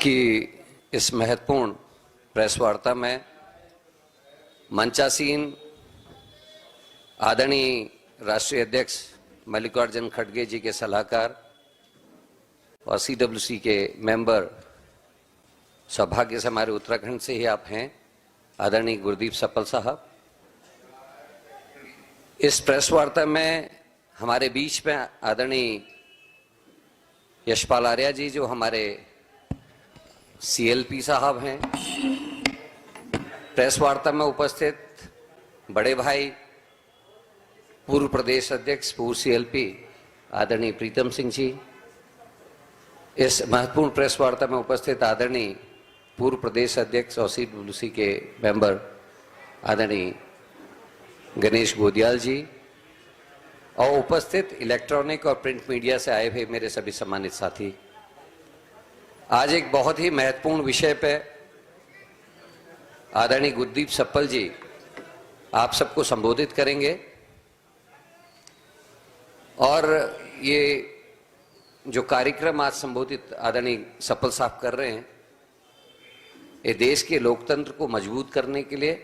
आज की इस महत्वपूर्ण प्रेस वार्ता में मंचासीन आदरणीय राष्ट्रीय अध्यक्ष मल्लिकार्जुन खड़गे जी के सलाहकार और सीडब्ल्यूसी के मेंबर, सौभाग्य से हमारे उत्तराखंड से ही आप हैं, आदरणीय गुरदीप सप्पल साहब। इस प्रेस वार्ता में हमारे बीच में आदरणीय यशपाल आर्या जी, जो हमारे सीएलपी साहब हैं। प्रेस वार्ता में उपस्थित बड़े भाई, पूर्व प्रदेश अध्यक्ष, पूर्व सीएलपी आदरणीय प्रीतम सिंह जी। इस महत्वपूर्ण प्रेस वार्ता में उपस्थित आदरणीय पूर्व प्रदेश अध्यक्ष और सीडब्ल्यूसी के मेंबर आदरणीय गणेश गोदियाल जी, और उपस्थित इलेक्ट्रॉनिक और प्रिंट मीडिया से आए हुए मेरे सभी सम्मानित साथी। आज एक बहुत ही महत्वपूर्ण विषय पे आदरणीय गुरदीप सप्पल जी आप सबको संबोधित करेंगे, और ये जो कार्यक्रम आज संबोधित आदरणीय सप्पल साहब कर रहे हैं, ये देश के लोकतंत्र को मजबूत करने के लिए,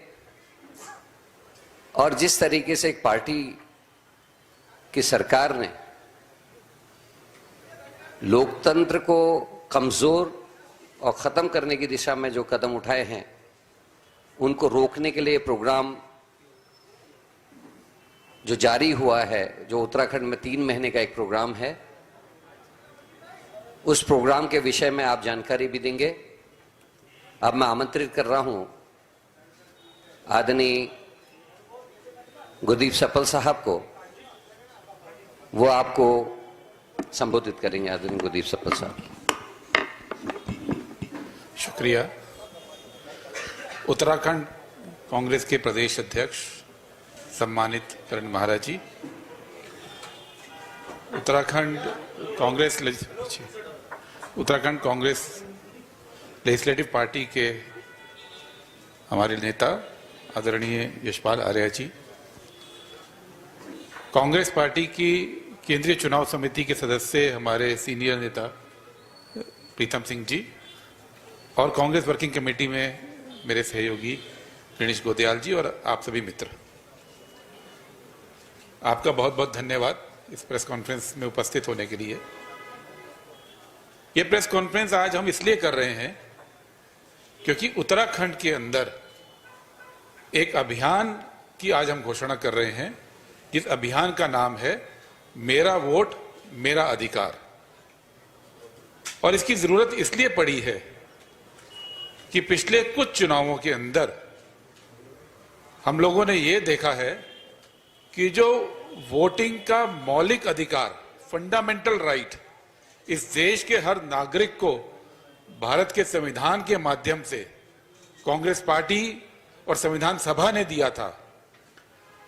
और जिस तरीके से एक पार्टी की सरकार ने लोकतंत्र को कमजोर और खत्म करने की दिशा में जो कदम उठाए हैं, उनको रोकने के लिए प्रोग्राम जो जारी हुआ है, जो उत्तराखंड में 3 महीने का एक प्रोग्राम है, उस प्रोग्राम के विषय में आप जानकारी भी देंगे। अब मैं आमंत्रित कर रहा हूं आदरणीय गुरदीप सप्पल साहब को, वो आपको संबोधित करेंगे। आदरणीय गुरदीप सप्पल साहब। शुक्रिया। उत्तराखंड कांग्रेस के प्रदेश अध्यक्ष सम्मानित करण महाराज जी, उत्तराखंड कांग्रेस लेजिस्लेटिव पार्टी के हमारे नेता आदरणीय यशपाल आर्या जी, कांग्रेस पार्टी की केंद्रीय चुनाव समिति के सदस्य हमारे सीनियर नेता प्रीतम सिंह जी, और कांग्रेस वर्किंग कमेटी में मेरे सहयोगी गणेश गोदियाल जी, और आप सभी मित्र, आपका बहुत बहुत धन्यवाद इस प्रेस कॉन्फ्रेंस में उपस्थित होने के लिए। यह प्रेस कॉन्फ्रेंस आज हम इसलिए कर रहे हैं क्योंकि उत्तराखंड के अंदर एक अभियान की आज हम घोषणा कर रहे हैं, जिस अभियान का नाम है मेरा वोट मेरा अधिकार। और इसकी जरूरत इसलिए पड़ी है कि पिछले कुछ चुनावों के अंदर हम लोगों ने यह देखा है कि जो वोटिंग का मौलिक अधिकार, फंडामेंटल राइट, इस देश के हर नागरिक को भारत के संविधान के माध्यम से कांग्रेस पार्टी और संविधान सभा ने दिया था,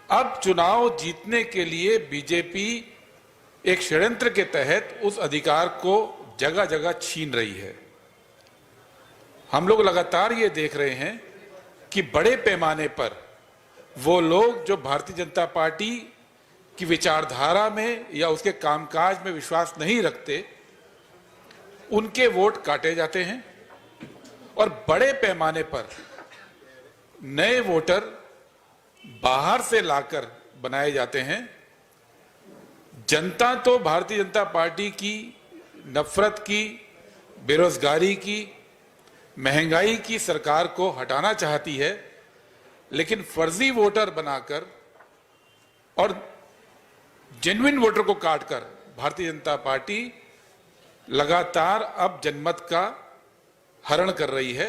अब चुनाव जीतने के लिए बीजेपी एक षड्यंत्र के तहत उस अधिकार को जगह जगह छीन रही है। हम लोग लगातार ये देख रहे हैं कि बड़े पैमाने पर वो लोग जो भारतीय जनता पार्टी की विचारधारा में या उसके कामकाज में विश्वास नहीं रखते, उनके वोट काटे जाते हैं, और बड़े पैमाने पर नए वोटर बाहर से लाकर बनाए जाते हैं। जनता तो भारतीय जनता पार्टी की नफरत की, बेरोजगारी की, महंगाई की सरकार को हटाना चाहती है, लेकिन फर्जी वोटर बनाकर और जेन्युइन वोटर को काटकर भारतीय जनता पार्टी लगातार अब जनमत का हरण कर रही है,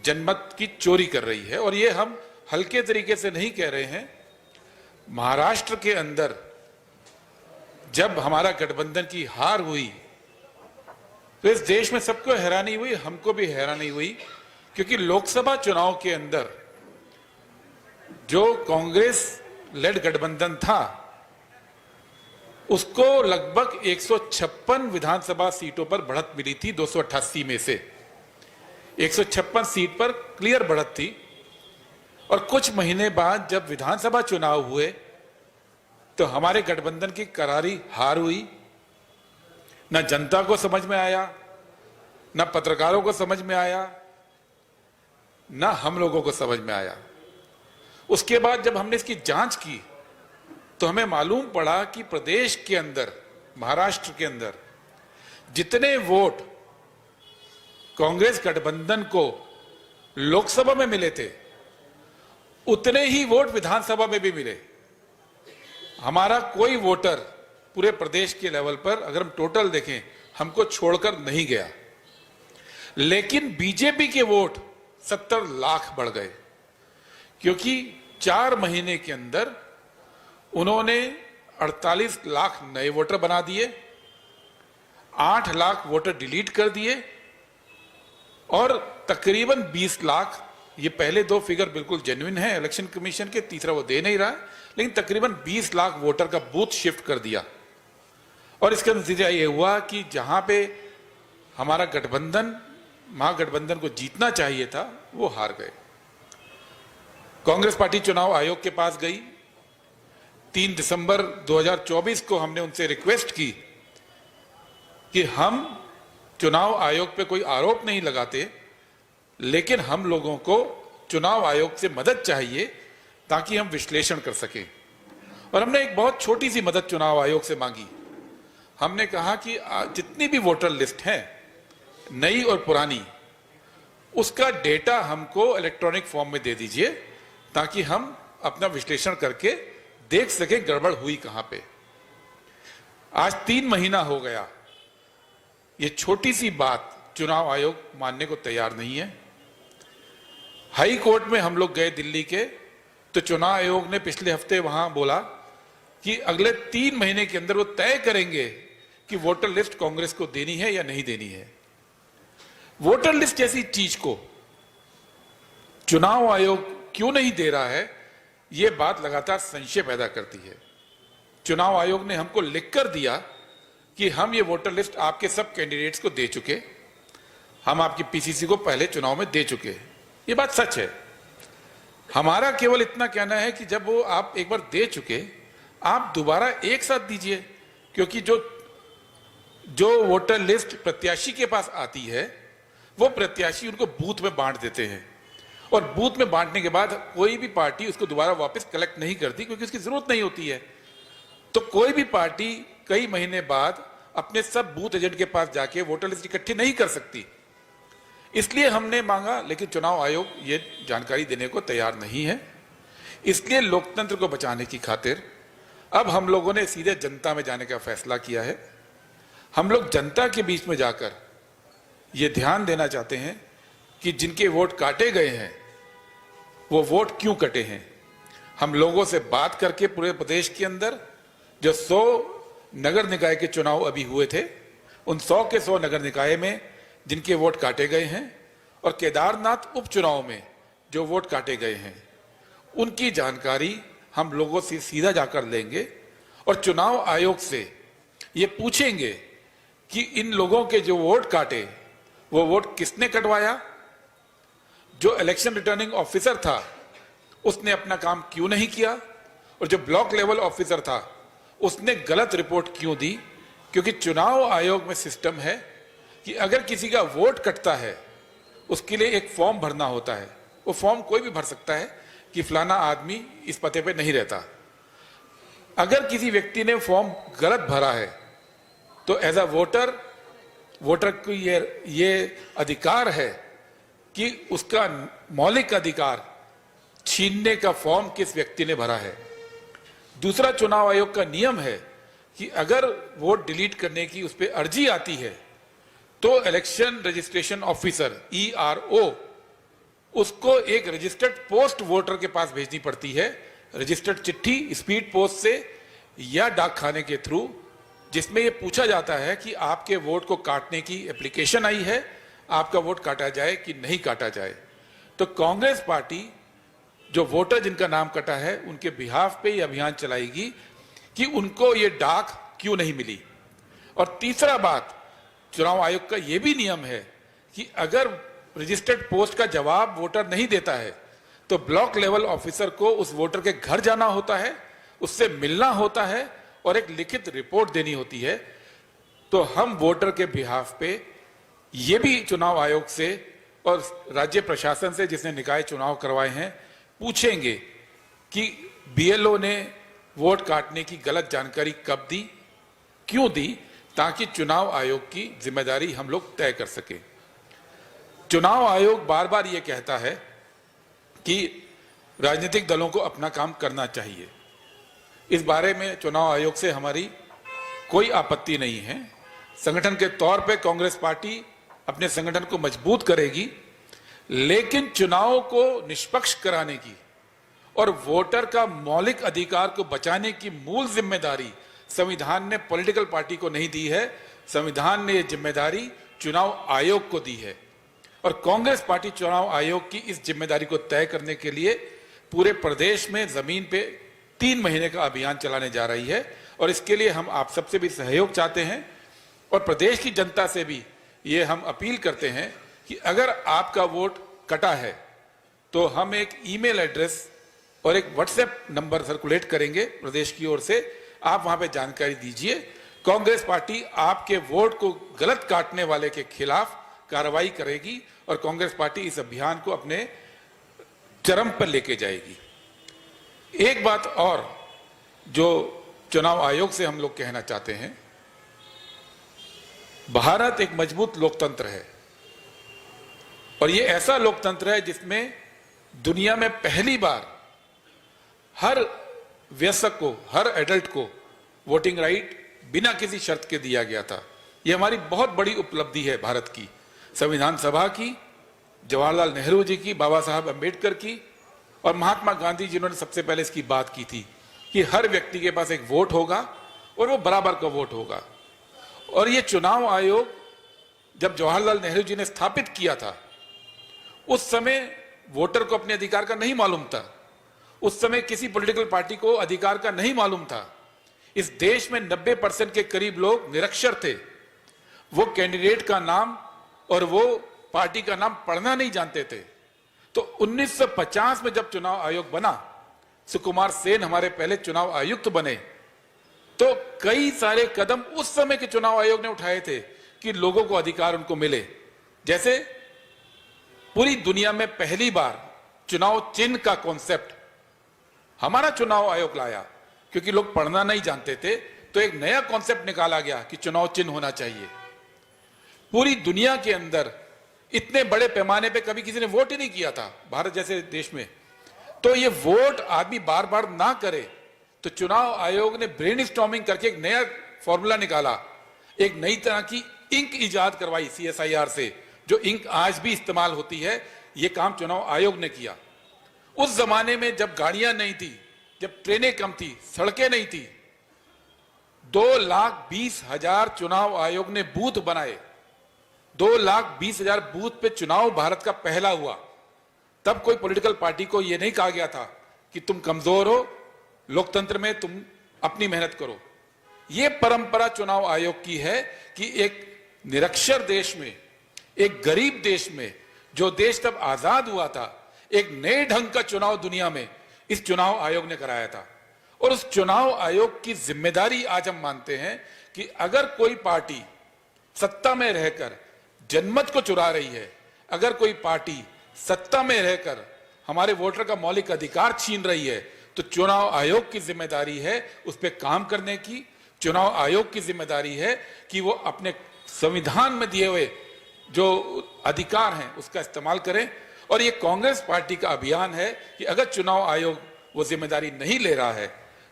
जनमत की चोरी कर रही है। और ये हम हल्के तरीके से नहीं कह रहे हैं। महाराष्ट्र के अंदर जब हमारा गठबंधन की हार हुई तो इस देश में सबको हैरानी हुई, हमको भी हैरानी हुई, क्योंकि लोकसभा चुनाव के अंदर जो कांग्रेस लेड गठबंधन था, उसको लगभग 156 विधानसभा सीटों पर बढ़त मिली थी। 288 में से 156 सीट पर क्लियर बढ़त थी। और कुछ महीने बाद जब विधानसभा चुनाव हुए तो हमारे गठबंधन की करारी हार हुई। न जनता को समझ में आया, ना पत्रकारों को समझ में आया, ना हम लोगों को समझ में आया। उसके बाद जब हमने इसकी जांच की तो हमें मालूम पड़ा कि प्रदेश के अंदर, महाराष्ट्र के अंदर जितने वोट कांग्रेस गठबंधन को लोकसभा में मिले थे, उतने ही वोट विधानसभा में भी मिले। हमारा कोई वोटर पूरे प्रदेश के लेवल पर अगर हम टोटल देखें, हमको छोड़कर नहीं गया। लेकिन बीजेपी के वोट 70 लाख बढ़ गए, क्योंकि 4 महीने के अंदर उन्होंने 48 लाख नए वोटर बना दिए, 8 लाख वोटर डिलीट कर दिए और तकरीबन 20 लाख, ये पहले 2 फिगर बिल्कुल जेन्युइन है इलेक्शन कमीशन के, तीसरा वो दे नहीं रहा है, लेकिन तकरीबन 20 लाख वोटर का बूथ शिफ्ट कर दिया। और इसका नतीजा ये हुआ कि जहां पे हमारा गठबंधन, महागठबंधन को जीतना चाहिए था, वो हार गए। कांग्रेस पार्टी चुनाव आयोग के पास गई। 3 दिसंबर 2024 को हमने उनसे रिक्वेस्ट की कि हम चुनाव आयोग पे कोई आरोप नहीं लगाते, लेकिन हम लोगों को चुनाव आयोग से मदद चाहिए ताकि हम विश्लेषण कर सकें। और हमने एक बहुत छोटी सी मदद चुनाव आयोग से मांगी। हमने कहा कि जितनी भी वोटर लिस्ट है, नई और पुरानी, उसका डेटा हमको इलेक्ट्रॉनिक फॉर्म में दे दीजिए ताकि हम अपना विश्लेषण करके देख सके गड़बड़ हुई कहां पे। आज 3 महीना हो गया, ये छोटी सी बात चुनाव आयोग मानने को तैयार नहीं है। हाई कोर्ट में हम लोग गए दिल्ली के, तो चुनाव आयोग ने पिछले हफ्ते वहां बोला कि अगले 3 महीने के अंदर वो तय करेंगे कि वोटर लिस्ट कांग्रेस को देनी है या नहीं देनी है। वोटर लिस्ट जैसी चीज को चुनाव आयोग क्यों नहीं दे रहा है, यह बात लगातार संशय पैदा करती है। चुनाव आयोग ने हमको लिखकर दिया कि हम ये वोटर लिस्ट आपके सब कैंडिडेट्स को दे चुके, हम आपकी पीसीसी को पहले चुनाव में दे चुके। ये बात सच है। हमारा केवल इतना कहना है कि जब वो आप एक बार दे चुके, आप दोबारा एक साथ दीजिए, क्योंकि जो वोटर लिस्ट प्रत्याशी के पास आती है, वो प्रत्याशी उनको बूथ में बांट देते हैं, और बूथ में बांटने के बाद कोई भी पार्टी उसको दोबारा वापस कलेक्ट नहीं करती, क्योंकि उसकी जरूरत नहीं होती है। तो कोई भी पार्टी कई महीने बाद अपने सब बूथ एजेंट के पास जाके वोटर लिस्ट इकट्ठी नहीं कर सकती। इसलिए हमने मांगा, लेकिन चुनाव आयोग ये जानकारी देने को तैयार नहीं है। इसलिए लोकतंत्र को बचाने की खातिर अब हम लोगों ने सीधे जनता में जाने का फैसला किया है। हम लोग जनता के बीच में जाकर ये ध्यान देना चाहते हैं कि जिनके वोट काटे गए हैं, वो वोट क्यों कटे हैं। हम लोगों से बात करके पूरे प्रदेश के अंदर जो 100 नगर निकाय के चुनाव अभी हुए थे, उन 100 के 100 नगर निकाय में जिनके वोट काटे गए हैं, और केदारनाथ उपचुनाव में जो वोट काटे गए हैं, उनकी जानकारी हम लोगों से सीधा जाकर लेंगे और चुनाव आयोग से ये पूछेंगे कि इन लोगों के जो वोट काटे, वो वोट किसने कटवाया। जो इलेक्शन रिटर्निंग ऑफिसर था, उसने अपना काम क्यों नहीं किया, और जो ब्लॉक लेवल ऑफिसर था, उसने गलत रिपोर्ट क्यों दी। क्योंकि चुनाव आयोग में सिस्टम है कि अगर किसी का वोट कटता है, उसके लिए एक फॉर्म भरना होता है। वो फॉर्म कोई भी भर सकता है कि फलाना आदमी इस पते पे नहीं रहता। अगर किसी व्यक्ति ने फॉर्म गलत भरा है, तो एज अ वोटर को ये अधिकार है कि उसका मौलिक अधिकार छीनने का फॉर्म किस व्यक्ति ने भरा है। दूसरा, चुनाव आयोग का नियम है कि अगर वोट डिलीट करने की उस पर अर्जी आती है, तो इलेक्शन रजिस्ट्रेशन ऑफिसर ERO उसको एक रजिस्टर्ड पोस्ट वोटर के पास भेजनी पड़ती है, रजिस्टर्ड चिट्ठी स्पीड पोस्ट से या डाक खाने के थ्रू, जिसमें यह पूछा जाता है कि आपके वोट को काटने की एप्लीकेशन आई है, आपका वोट काटा जाए कि नहीं काटा जाए। तो कांग्रेस पार्टी जो वोटर जिनका नाम कटा है, उनके बिहाफ पे यह अभियान चलाएगी कि उनको ये डाक क्यों नहीं मिली। और तीसरा बात, चुनाव आयोग का यह भी नियम है कि अगर रजिस्टर्ड पोस्ट का जवाब वोटर नहीं देता है, तो ब्लॉक लेवल ऑफिसर को उस वोटर के घर जाना होता है, उससे मिलना होता है और एक लिखित रिपोर्ट देनी होती है। तो हम वोटर के बिहाफ पे ये भी चुनाव आयोग से और राज्य प्रशासन से जिसने निकाय चुनाव करवाए हैं पूछेंगे कि बीएलओ ने वोट काटने की गलत जानकारी कब दी, क्यों दी, ताकि चुनाव आयोग की जिम्मेदारी हम लोग तय कर सके। चुनाव आयोग बार बार ये कहता है कि राजनीतिक दलों को अपना काम करना चाहिए। इस बारे में चुनाव आयोग से हमारी कोई आपत्ति नहीं है। संगठन के तौर पे कांग्रेस पार्टी अपने संगठन को मजबूत करेगी, लेकिन चुनाव को निष्पक्ष कराने की और वोटर का मौलिक अधिकार को बचाने की मूल जिम्मेदारी संविधान ने पॉलिटिकल पार्टी को नहीं दी है। संविधान ने यह जिम्मेदारी चुनाव आयोग को दी है और कांग्रेस पार्टी चुनाव आयोग की इस जिम्मेदारी को तय करने के लिए पूरे प्रदेश में जमीन पे 3 महीने का अभियान चलाने जा रही है। और इसके लिए हम आप सबसे भी सहयोग चाहते हैं और प्रदेश की जनता से भी ये हम अपील करते हैं कि अगर आपका वोट कटा है तो हम एक ईमेल एड्रेस और एक व्हाट्सएप नंबर सर्कुलेट करेंगे प्रदेश की ओर से, आप वहां पे जानकारी दीजिए। कांग्रेस पार्टी आपके वोट को गलत काटने वाले के खिलाफ कार्रवाई करेगी और कांग्रेस पार्टी इस अभियान को अपने चरम पर लेके जाएगी। एक बात और जो चुनाव आयोग से हम लोग कहना चाहते हैं, भारत एक मजबूत लोकतंत्र है और ये ऐसा लोकतंत्र है जिसमें दुनिया में पहली बार हर वयस्क को, हर एडल्ट को वोटिंग राइट बिना किसी शर्त के दिया गया था। ये हमारी बहुत बड़ी उपलब्धि है भारत की, संविधान सभा की, जवाहरलाल नेहरू जी की, बाबा साहब अंबेडकर की और महात्मा गांधी जिन्होंने सबसे पहले इसकी बात की थी कि हर व्यक्ति के पास एक वोट होगा और वो बराबर का वोट होगा। और ये चुनाव आयोग जब जवाहरलाल नेहरू जी ने स्थापित किया था उस समय वोटर को अपने अधिकार का नहीं मालूम था, उस समय किसी पॉलिटिकल पार्टी को अधिकार का नहीं मालूम था। इस देश में 90% के करीब लोग निरक्षर थे, वो कैंडिडेट का नाम और वो पार्टी का नाम पढ़ना नहीं जानते थे। तो 1950 में जब चुनाव आयोग बना, सुकुमार सेन हमारे पहले चुनाव आयुक्त बने, तो कई सारे कदम उस समय के चुनाव आयोग ने उठाए थे कि लोगों को अधिकार उनको मिले। जैसे पूरी दुनिया में पहली बार चुनाव चिन्ह का कॉन्सेप्ट हमारा चुनाव आयोग लाया, क्योंकि लोग पढ़ना नहीं जानते थे, तो एक नया कॉन्सेप्ट निकाला गया कि चुनाव चिन्ह होना चाहिए। पूरी दुनिया के अंदर इतने बड़े पैमाने पे कभी किसी ने वोट ही नहीं किया था भारत जैसे देश में। तो ये वोट आदमी बार बार ना करे, तो चुनाव आयोग ने ब्रेनस्टॉर्मिंग करके एक नया फॉर्मूला निकाला, एक नई तरह की इंक इजाद करवाई CSIR से, जो इंक आज भी इस्तेमाल होती है। ये काम चुनाव आयोग ने किया। उस जमाने में जब गाड़ियां नहीं थी, जब ट्रेनें कम थी, सड़कें नहीं थी, 2,20,000 चुनाव आयोग ने बूथ बनाए। 2,20,000 बूथ पे चुनाव भारत का पहला हुआ। तब कोई पॉलिटिकल पार्टी को यह नहीं कहा गया था कि तुम कमजोर हो, लोकतंत्र में तुम अपनी मेहनत करो। यह परंपरा चुनाव आयोग की है कि एक निरक्षर देश में, एक गरीब देश में, जो देश तब आजाद हुआ था, एक नए ढंग का चुनाव दुनिया में इस चुनाव आयोग ने कराया था। और उस चुनाव आयोग की जिम्मेदारी आज हम मानते हैं कि अगर कोई पार्टी सत्ता में रहकर जनमत को चुरा रही है, अगर कोई पार्टी सत्ता में रहकर हमारे वोटर का मौलिक अधिकार छीन रही है, तो चुनाव आयोग की जिम्मेदारी है उस पर काम करने की। चुनाव आयोग की जिम्मेदारी है कि वो अपने संविधान में दिए हुए जो अधिकार हैं उसका इस्तेमाल करें। और ये कांग्रेस पार्टी का अभियान है कि अगर चुनाव आयोग वो जिम्मेदारी नहीं ले रहा है,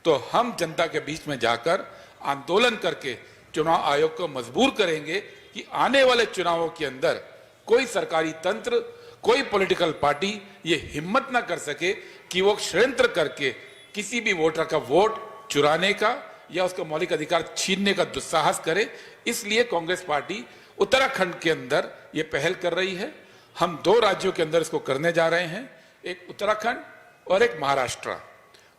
तो हम जनता के बीच में जाकर आंदोलन करके चुनाव आयोग को मजबूर करेंगे कि आने वाले चुनावों के अंदर कोई सरकारी तंत्र, कोई पॉलिटिकल पार्टी ये हिम्मत ना कर सके कि वो षड्यंत्र करके किसी भी वोटर का वोट चुराने का या उसका मौलिक अधिकार छीनने का दुस्साहस करे। इसलिए कांग्रेस पार्टी उत्तराखंड के अंदर ये पहल कर रही है। हम 2 राज्यों के अंदर इसको करने जा रहे हैं, एक उत्तराखंड और एक महाराष्ट्र।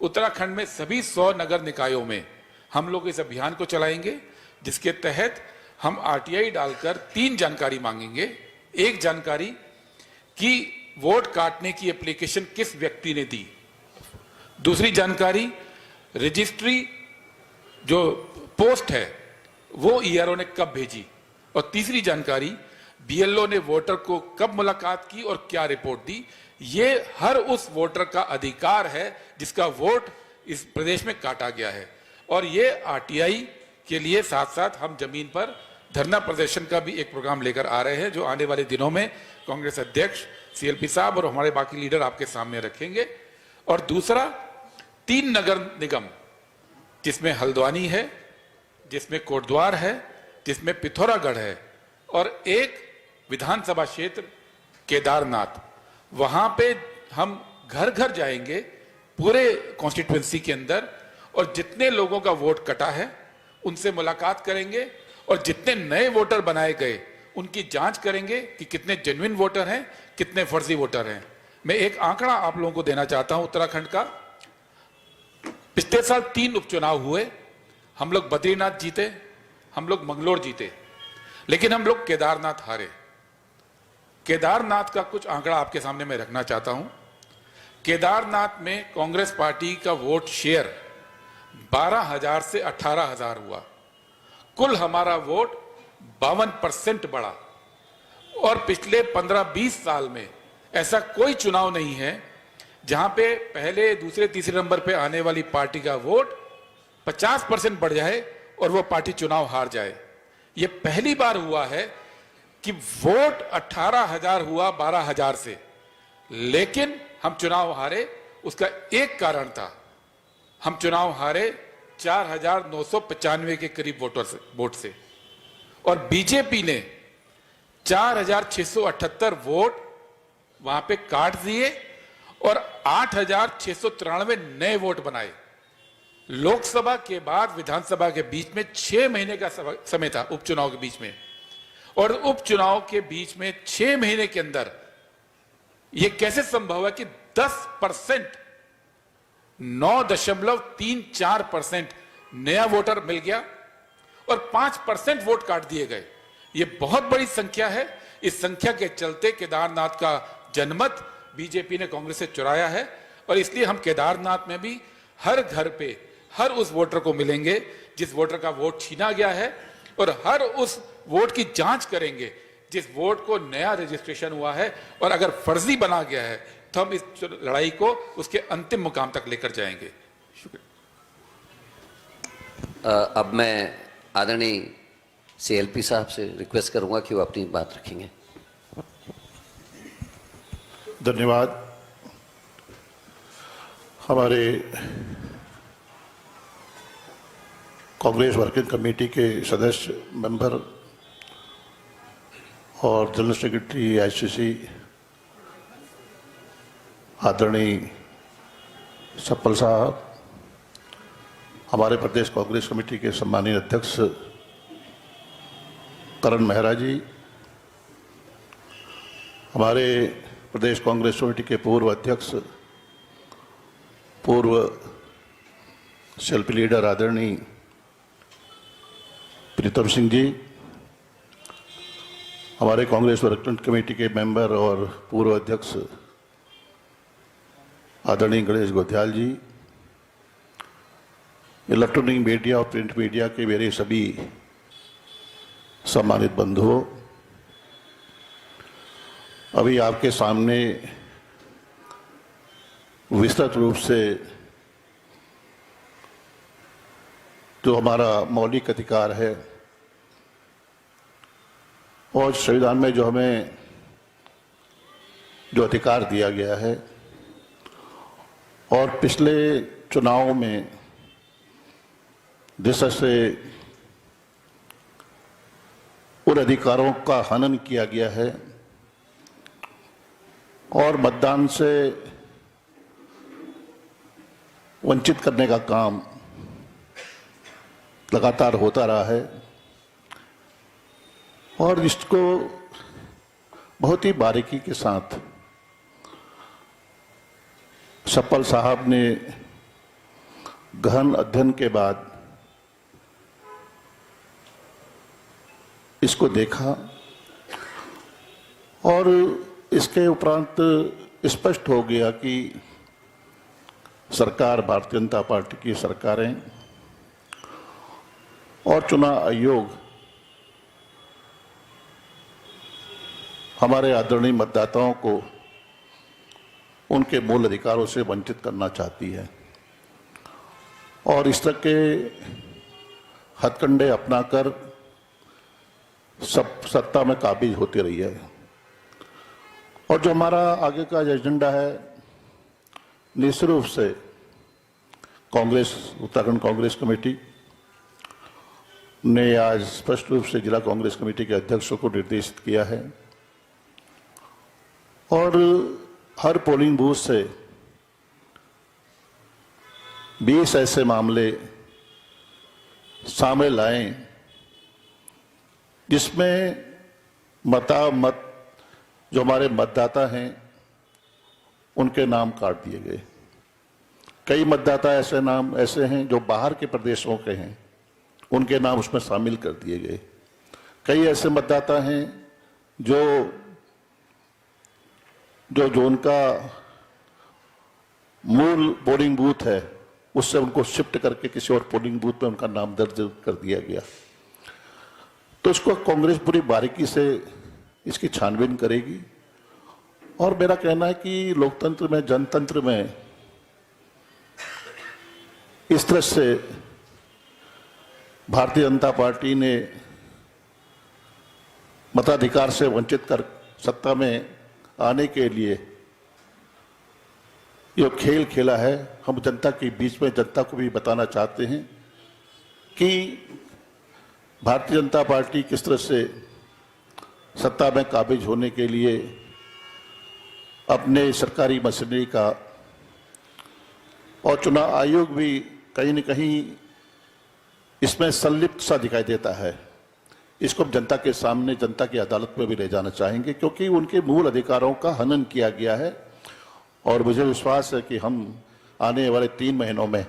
उत्तराखंड में सभी 100 नगर निकायों में हम लोग इस अभियान को चलाएंगे, जिसके तहत हम RTI डालकर 3 जानकारी मांगेंगे। एक जानकारी कि वोट काटने की एप्लीकेशन किस व्यक्ति ने दी, दूसरी जानकारी रजिस्ट्री जो पोस्ट है वो ERO ने कब भेजी, और तीसरी जानकारी बीएलओ ने वोटर को कब मुलाकात की और क्या रिपोर्ट दी, ये हर उस वोटर का अधिकार है जिसका वोट इस प्रदेश में काटा गया है। और ये आरटीआई के लिए साथ साथ हम जमीन पर धरना प्रदर्शन का भी एक प्रोग्राम लेकर आ रहे हैं, जो आने वाले दिनों में कांग्रेस अध्यक्ष सीएलपी साहब और हमारे बाकी लीडर आपके सामने रखेंगे। और दूसरा, 3 नगर निगम, जिसमें हल्द्वानी है, जिसमें कोटद्वार है, जिसमें पिथौरागढ़ है, और एक विधानसभा क्षेत्र केदारनाथ, वहां पे हम घर घर जाएंगे पूरे कॉन्स्टिट्यूएंसी के अंदर, और जितने लोगों का वोट कटा है उनसे मुलाकात करेंगे, और जितने नए वोटर बनाए गए उनकी जांच करेंगे कि कितने जेन्युइन वोटर हैं, कितने फर्जी वोटर हैं। मैं एक आंकड़ा आप लोगों को देना चाहता हूं उत्तराखंड का। पिछले साल 3 उपचुनाव हुए, हम लोग बद्रीनाथ जीते, हम लोग मंगलोर जीते, लेकिन हम लोग केदारनाथ हारे। केदारनाथ का कुछ आंकड़ा आपके सामने मैं रखना चाहता हूं। केदारनाथ में कांग्रेस पार्टी का वोट शेयर 12,000 से 18,000 हुआ। कुल हमारा वोट 52% बढ़ा। और पिछले 15-20 साल में ऐसा कोई चुनाव नहीं है जहां पे पहले, दूसरे, तीसरे नंबर पे आने वाली पार्टी का वोट 50% बढ़ जाए और वो पार्टी चुनाव हार जाए। ये पहली बार हुआ है कि वोट 18,000 हुआ 12,000 से, लेकिन हम चुनाव हारे। उसका एक कारण था, हम चुनाव हारे 4,995 के करीब वोट से, और बीजेपी ने 4,678 वोट वहां पे काट दिए और 8,693 नए वोट बनाए। लोकसभा के बाद विधानसभा के बीच में 6 महीने का समय था उपचुनाव के बीच में, और उपचुनाव के बीच में 6 महीने के अंदर यह कैसे संभव है कि 10%, 9.34% नया वोटर मिल गया और 5% वोट काट दिए गए। यह बहुत बड़ी संख्या है। इस संख्या के चलते केदारनाथ का जनमत बीजेपी ने कांग्रेस से चुराया है, और इसलिए हम केदारनाथ में भी हर घर पे हर उस वोटर को मिलेंगे जिस वोटर का वोट छीना गया है, और हर उस वोट की जांच करेंगे जिस वोट को नया रजिस्ट्रेशन हुआ है, और अगर फर्जी बना गया है तो हम इस लड़ाई को उसके अंतिम मुकाम तक लेकर जाएंगे। शुक्रिया। अब मैं आदरणीय सीएलपी साहब से रिक्वेस्ट करूंगा कि वो अपनी बात रखेंगे। धन्यवाद। हमारे कांग्रेस वर्किंग कमेटी के सदस्य, मेंबर और जनरल सेक्रेटरी आईसीसी आदरणीय सप्पल साहब, हमारे प्रदेश कांग्रेस कमेटी के सम्मानित अध्यक्ष करण मेहरा जी, हमारे प्रदेश कांग्रेस कमेटी के पूर्व अध्यक्ष, पूर्व सेल्फी लीडर आदरणीय प्रीतम सिंह जी, हमारे कांग्रेस वर्किंग कमेटी के मेंबर और पूर्व अध्यक्ष आदरणीय गणेश गोध्याल जी, इलेक्ट्रॉनिक मीडिया और प्रिंट मीडिया के मेरे सभी सम्मानित बंधुओं, अभी आपके सामने विस्तृत रूप से जो हमारा मौलिक अधिकार है और संविधान में जो हमें जो अधिकार दिया गया है, और पिछले चुनाव में जिस तरह से उन अधिकारों का हनन किया गया है और मतदान से वंचित करने का काम लगातार होता रहा है, और इसको बहुत ही बारीकी के साथ सप्पल साहब ने गहन अध्ययन के बाद इसको देखा, और इसके उपरांत स्पष्ट हो गया कि सरकार, भारतीय जनता पार्टी की सरकारें और चुनाव आयोग हमारे आदरणीय मतदाताओं को उनके मूल अधिकारों से वंचित करना चाहती है और इस तरह के हथकंडे अपनाकर सब सत्ता में काबिज होती रही है। और जो हमारा आगे का एजेंडा है, निश्चित रूप से कांग्रेस, उत्तराखंड कांग्रेस कमेटी ने आज स्पष्ट रूप से जिला कांग्रेस कमेटी के अध्यक्षों को निर्देशित किया है और हर पोलिंग बूथ से 20 ऐसे मामले सामने लाएं जिसमें जो हमारे मतदाता हैं उनके नाम काट दिए गए। कई मतदाता ऐसे हैं जो बाहर के प्रदेशों के हैं, उनके नाम उसमें शामिल कर दिए गए। कई ऐसे मतदाता हैं जो उनका मूल पोलिंग बूथ है उससे उनको शिफ्ट करके किसी और पोलिंग बूथ में उनका नाम दर्ज कर दिया गया। तो इसको कांग्रेस पूरी बारीकी से इसकी छानबीन करेगी और मेरा कहना है कि लोकतंत्र में, जनतंत्र में इस तरह से भारतीय जनता पार्टी ने मताधिकार से वंचित कर सत्ता में आने के लिए जो खेल खेला है, हम जनता के बीच में जनता को भी बताना चाहते हैं कि भारतीय जनता पार्टी किस तरह से सत्ता में काबिज होने के लिए अपने सरकारी मशीनरी का, और चुनाव आयोग भी कहीं न कहीं इसमें संलिप्त सा दिखाई देता है। इसको हम जनता के सामने, जनता की अदालत में भी ले जाना चाहेंगे क्योंकि उनके मूल अधिकारों का हनन किया गया है। और मुझे विश्वास है कि हम आने वाले 3 महीनों में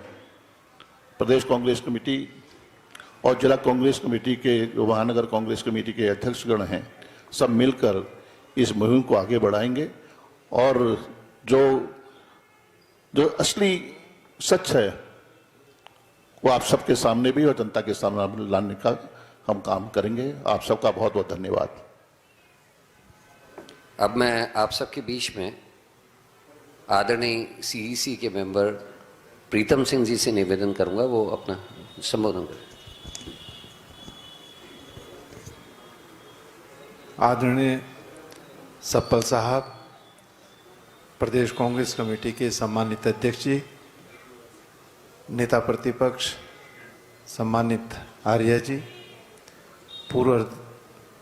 प्रदेश कांग्रेस कमेटी और जिला कांग्रेस कमेटी के, जो महानगर कांग्रेस कमेटी के अध्यक्षगण हैं, सब मिलकर इस मुहिम को आगे बढ़ाएंगे और जो असली सच है वो आप सबके सामने भी और जनता के सामने लाने का हम काम करेंगे। आप सबका बहुत बहुत धन्यवाद। अब मैं आप सबके बीच में आदरणीय सीईसी के मेंबर प्रीतम सिंह जी से निवेदन करूंगा, वो अपना संबोधन करें। आदरणीय सप्पल साहब, प्रदेश कांग्रेस कमेटी के सम्मानित अध्यक्ष जी, नेता प्रतिपक्ष सम्मानित आर्या जी, पूर्व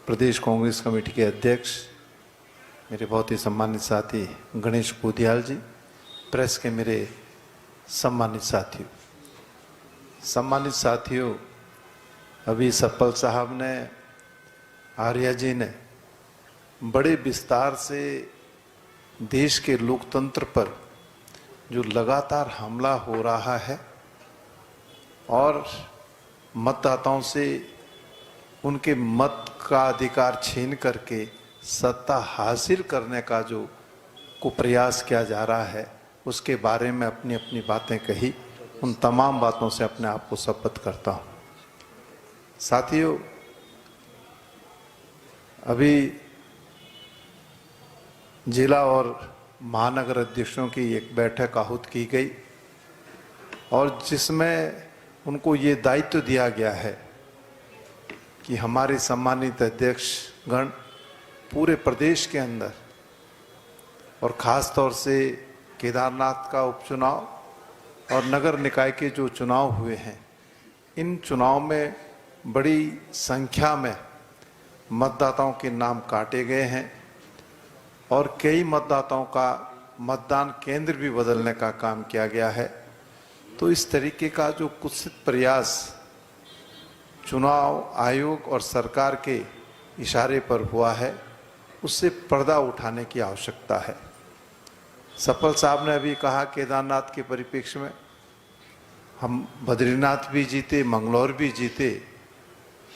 प्रदेश कांग्रेस कमेटी के अध्यक्ष मेरे बहुत ही सम्मानित साथी गणेश कुदियाल जी, प्रेस के मेरे सम्मानित साथियों, अभी सप्पल साहब ने, आर्या जी ने बड़े विस्तार से देश के लोकतंत्र पर जो लगातार हमला हो रहा है और मतदाताओं से उनके मत का अधिकार छीन करके सत्ता हासिल करने का जो प्रयास किया जा रहा है, उसके बारे में अपनी अपनी बातें कही। उन तमाम बातों से अपने आप को शपथ करता हूँ। साथियों, अभी जिला और महानगर अध्यक्षों की एक बैठक आहूत की गई और जिसमें उनको ये दायित्व दिया गया है कि हमारे सम्मानित अध्यक्ष गण पूरे प्रदेश के अंदर और ख़ास तौर से केदारनाथ का उपचुनाव और नगर निकाय के जो चुनाव हुए हैं, इन चुनाव में बड़ी संख्या में मतदाताओं के नाम काटे गए हैं और कई मतदाताओं का मतदान केंद्र भी बदलने का काम किया गया है। तो इस तरीके का जो कुत्सित प्रयास चुनाव आयोग और सरकार के इशारे पर हुआ है, उससे पर्दा उठाने की आवश्यकता है। सप्पल साहब ने अभी कहा केदारनाथ के परिप्रेक्ष्य में हम बद्रीनाथ भी जीते, मंगलौर भी जीते,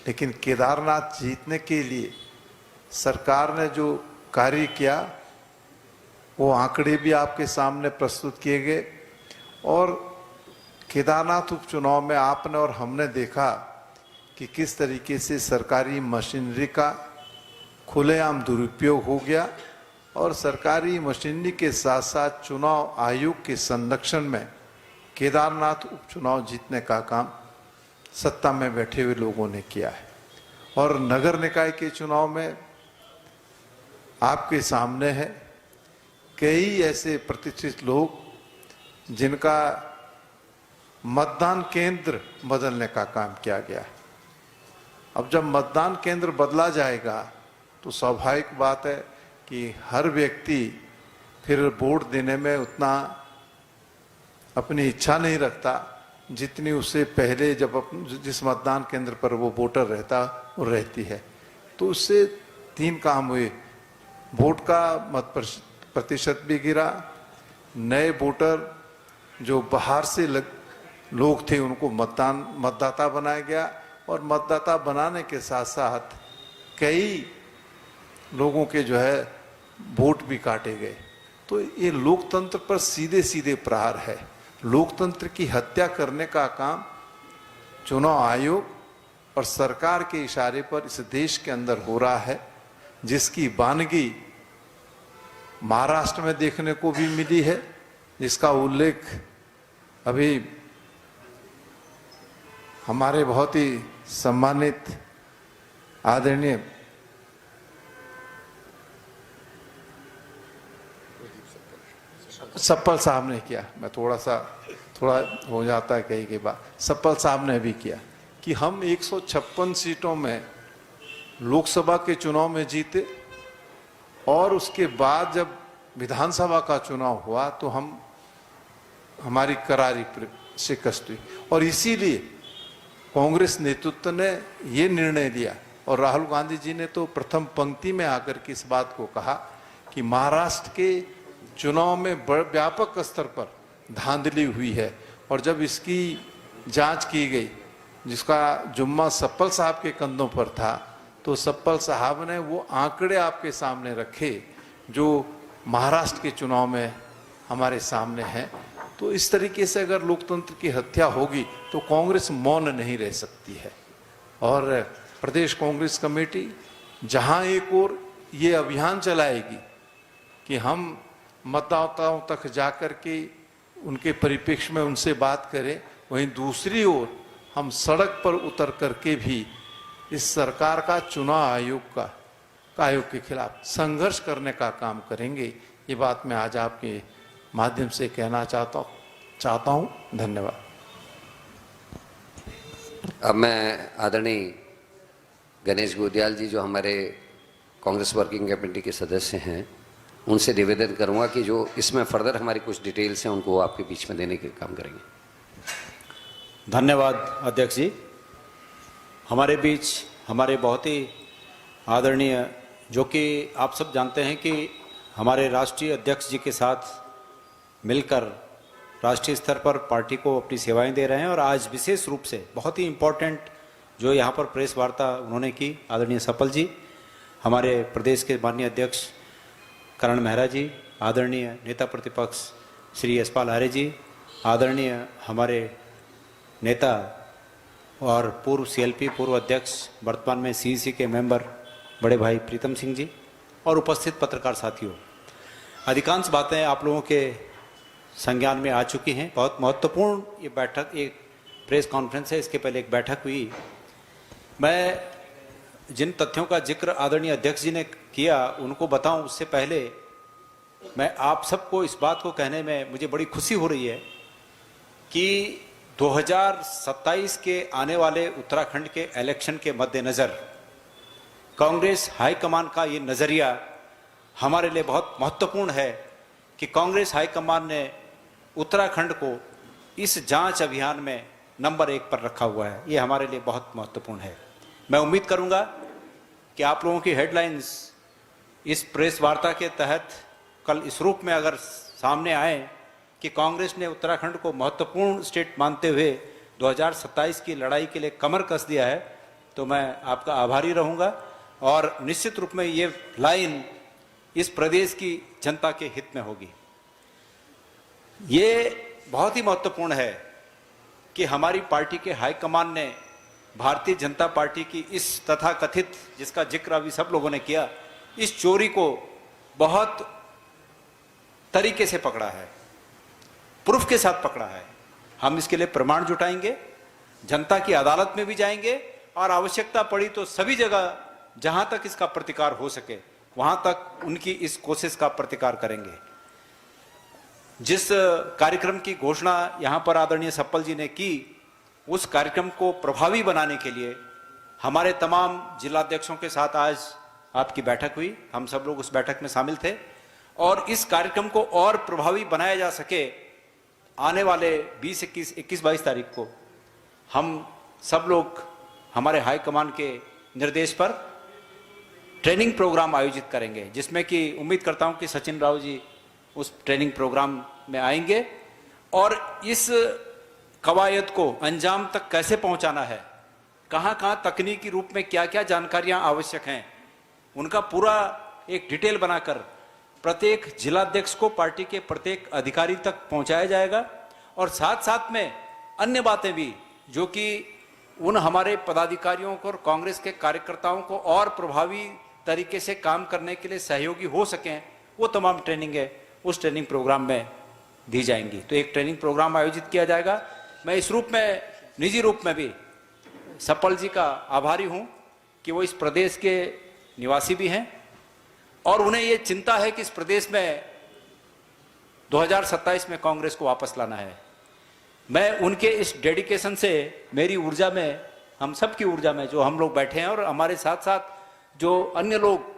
लेकिन केदारनाथ जीतने के लिए सरकार ने जो कार्य किया वो आंकड़े भी आपके सामने प्रस्तुत किए गए और केदारनाथ उपचुनाव में आपने और हमने देखा कि किस तरीके से सरकारी मशीनरी का खुलेआम दुरुपयोग हो गया और सरकारी मशीनरी के साथ साथ चुनाव आयोग के संरक्षण में केदारनाथ उपचुनाव जीतने का काम सत्ता में बैठे हुए लोगों ने किया है। और नगर निकाय के चुनाव में आपके सामने है कई ऐसे प्रतिष्ठित लोग जिनका मतदान केंद्र बदलने का काम किया गया है। अब जब मतदान केंद्र बदला जाएगा तो स्वाभाविक बात है कि हर व्यक्ति फिर वोट देने में उतना अपनी इच्छा नहीं रखता जितनी उससे पहले जब जिस मतदान केंद्र पर वो वोटर रहता वो रहती है। तो उससे 3 काम हुए, वोट का मत प्रतिशत भी गिरा, नए वोटर जो बाहर से लोग थे उनको मतदाता बनाया गया और मतदाता बनाने के साथ साथ कई लोगों के जो है वोट भी काटे गए। तो ये लोकतंत्र पर सीधे सीधे प्रहार है। लोकतंत्र की हत्या करने का काम चुनाव आयोग और सरकार के इशारे पर इस देश के अंदर हो रहा है, जिसकी वानगी महाराष्ट्र में देखने को भी मिली है, जिसका उल्लेख अभी हमारे बहुत ही सम्मानित आदरणीय सप्पल साहब ने किया। मैं थोड़ा हो जाता है कई बार, सप्पल साहब ने भी किया कि हम 156 सीटों में लोकसभा के चुनाव में जीते और उसके बाद जब विधानसभा का चुनाव हुआ तो हमारी करारी शिकस्त हुई। और इसीलिए कांग्रेस नेतृत्व ने ये निर्णय लिया और राहुल गांधी जी ने तो प्रथम पंक्ति में आकर के इस बात को कहा कि महाराष्ट्र के चुनाव में व्यापक स्तर पर धांधली हुई है और जब इसकी जांच की गई, जिसका जुम्मा सप्पल साहब के कंधों पर था, तो सप्पल साहब ने वो आंकड़े आपके सामने रखे जो महाराष्ट्र के चुनाव में हमारे सामने हैं। तो इस तरीके से अगर लोकतंत्र की हत्या होगी तो कांग्रेस मौन नहीं रह सकती है। और प्रदेश कांग्रेस कमेटी जहां एक ओर ये अभियान चलाएगी कि हम मतदाताओं तक जाकर के उनके परिप्रेक्ष्य में उनसे बात करें, वहीं दूसरी ओर हम सड़क पर उतर करके भी इस सरकार का चुनाव आयोग के खिलाफ संघर्ष करने का काम करेंगे। ये बात मैं आज आपके माध्यम से कहना चाहता हूं। धन्यवाद। अब मैं आदरणीय गणेश गोदियाल जी जो हमारे कांग्रेस वर्किंग कमेटी के सदस्य हैं उनसे निवेदन करूंगा कि जो इसमें फर्दर हमारी कुछ डिटेल्स हैं उनको आपके बीच में देने के काम करेंगे। धन्यवाद अध्यक्ष जी। हमारे बीच हमारे बहुत ही आदरणीय, जो कि आप सब जानते हैं कि हमारे राष्ट्रीय अध्यक्ष जी के साथ मिलकर राष्ट्रीय स्तर पर पार्टी को अपनी सेवाएं दे रहे हैं और आज विशेष रूप से बहुत ही इम्पोर्टेंट जो यहाँ पर प्रेस वार्ता उन्होंने की, आदरणीय सप्पल जी, हमारे प्रदेश के माननीय अध्यक्ष करण मेहरा जी, आदरणीय नेता प्रतिपक्ष श्री यशपाल आर्य जी, आदरणीय हमारे नेता और पूर्व सीएलपी पूर्व अध्यक्ष वर्तमान में सीईसी के मेंबर बड़े भाई प्रीतम सिंह जी और उपस्थित पत्रकार साथियों, अधिकांश बातें आप लोगों के संज्ञान में आ चुकी हैं। बहुत महत्वपूर्ण ये बैठक, एक प्रेस कॉन्फ्रेंस है, इसके पहले एक बैठक हुई। मैं जिन तथ्यों का जिक्र आदरणीय अध्यक्ष जी ने किया उनको बताऊं उससे पहले मैं आप सबको इस बात को कहने में मुझे बड़ी खुशी हो रही है कि 2027 के आने वाले उत्तराखंड के इलेक्शन के मद्देनजर कांग्रेस हाईकमान का ये नजरिया हमारे लिए बहुत महत्वपूर्ण है कि कांग्रेस हाईकमान ने उत्तराखंड को इस जांच अभियान में नंबर 1 पर रखा हुआ है। ये हमारे लिए बहुत महत्वपूर्ण है। मैं उम्मीद करूंगा कि आप लोगों की हेडलाइंस इस प्रेस वार्ता के तहत कल इस रूप में अगर सामने आए कि कांग्रेस ने उत्तराखंड को महत्वपूर्ण स्टेट मानते हुए 2027 की लड़ाई के लिए कमर कस दिया है, तो मैं आपका आभारी रहूंगा और निश्चित रूप में ये लाइन इस प्रदेश की जनता के हित में होगी। ये बहुत ही महत्वपूर्ण है कि हमारी पार्टी के हाईकमान ने भारतीय जनता पार्टी की इस तथाकथित, जिसका जिक्र अभी सब लोगों ने किया, इस चोरी को बहुत तरीके से पकड़ा है, प्रूफ के साथ पकड़ा है। हम इसके लिए प्रमाण जुटाएंगे, जनता की अदालत में भी जाएंगे और आवश्यकता पड़ी तो सभी जगह जहां तक इसका प्रतिकार हो सके वहां तक उनकी इस कोशिश का प्रतिकार करेंगे। जिस कार्यक्रम की घोषणा यहां पर आदरणीय सप्पल जी ने की, उस कार्यक्रम को प्रभावी बनाने के लिए हमारे तमाम जिलाध्यक्षों के साथ आज आपकी बैठक हुई। हम सब लोग उस बैठक में शामिल थे और इस कार्यक्रम को और प्रभावी बनाया जा सके, आने वाले 20, 21, 22 तारीख को हम सब लोग हमारे हाईकमान के निर्देश पर ट्रेनिंग प्रोग्राम आयोजित करेंगे, जिसमें कि उम्मीद करता हूं कि सचिन राव जी उस ट्रेनिंग प्रोग्राम में आएंगे और इस कवायद को अंजाम तक कैसे पहुंचाना है, कहां कहां तकनीकी रूप में क्या क्या जानकारियां आवश्यक हैं, उनका पूरा एक डिटेल बनाकर प्रत्येक जिलाध्यक्ष को पार्टी के प्रत्येक अधिकारी तक पहुंचाया जाएगा। और साथ साथ में अन्य बातें भी जो कि उन हमारे पदाधिकारियों को और कांग्रेस के कार्यकर्ताओं को और प्रभावी तरीके से काम करने के लिए सहयोगी हो सकें, वो तमाम ट्रेनिंग है उस ट्रेनिंग प्रोग्राम में दी जाएंगी। तो एक ट्रेनिंग प्रोग्राम आयोजित किया जाएगा। मैं इस रूप में, निजी रूप में भी सप्पल जी का आभारी हूं कि वो इस प्रदेश के निवासी भी हैं और उन्हें ये चिंता है कि इस प्रदेश में 2027 में कांग्रेस को वापस लाना है। मैं उनके इस डेडिकेशन से, मेरी ऊर्जा में, हम सब की ऊर्जा में जो हम लोग बैठे हैं और हमारे साथ साथ जो अन्य लोग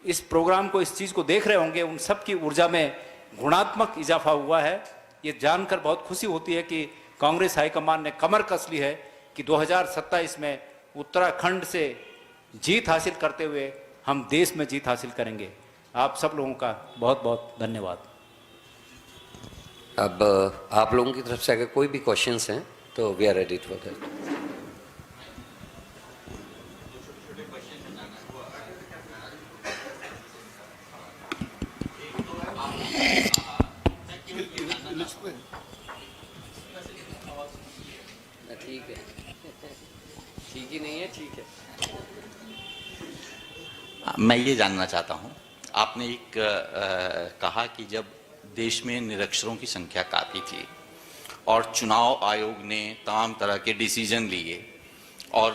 इस प्रोग्राम को, इस चीज को देख रहे होंगे, उन सब की ऊर्जा में गुणात्मक इजाफा हुआ है। ये जानकर बहुत खुशी होती है कि कांग्रेस हाईकमान ने कमर कस ली है कि 2027 में उत्तराखंड से जीत हासिल करते हुए हम देश में जीत हासिल करेंगे। आप सब लोगों का बहुत बहुत धन्यवाद। अब आप लोगों की तरफ से अगर कोई भी क्वेश्चंस हैं तो we are ready for that. ठीक है, ठीक ही नहीं है, ठीक है। मैं ये जानना चाहता हूँ, आपने एक कहा कि जब देश में निरक्षरों की संख्या काफ़ी थी और चुनाव आयोग ने तमाम तरह के डिसीजन लिए और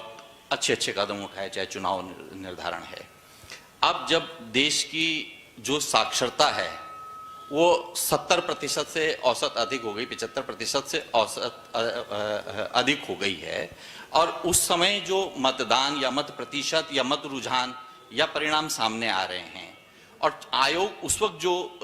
अच्छे अच्छे कदम उठाए, चाहे चुनाव निर्धारण है। अब जब देश की जो साक्षरता है वो 70% से औसत अधिक हो गई, 75% से औसत अधिक हो गई है, और उस समय जो मतदान या मत प्रतिशत या मत रुझान या परिणाम सामने आ रहे हैं और आयोग उस वक्त जो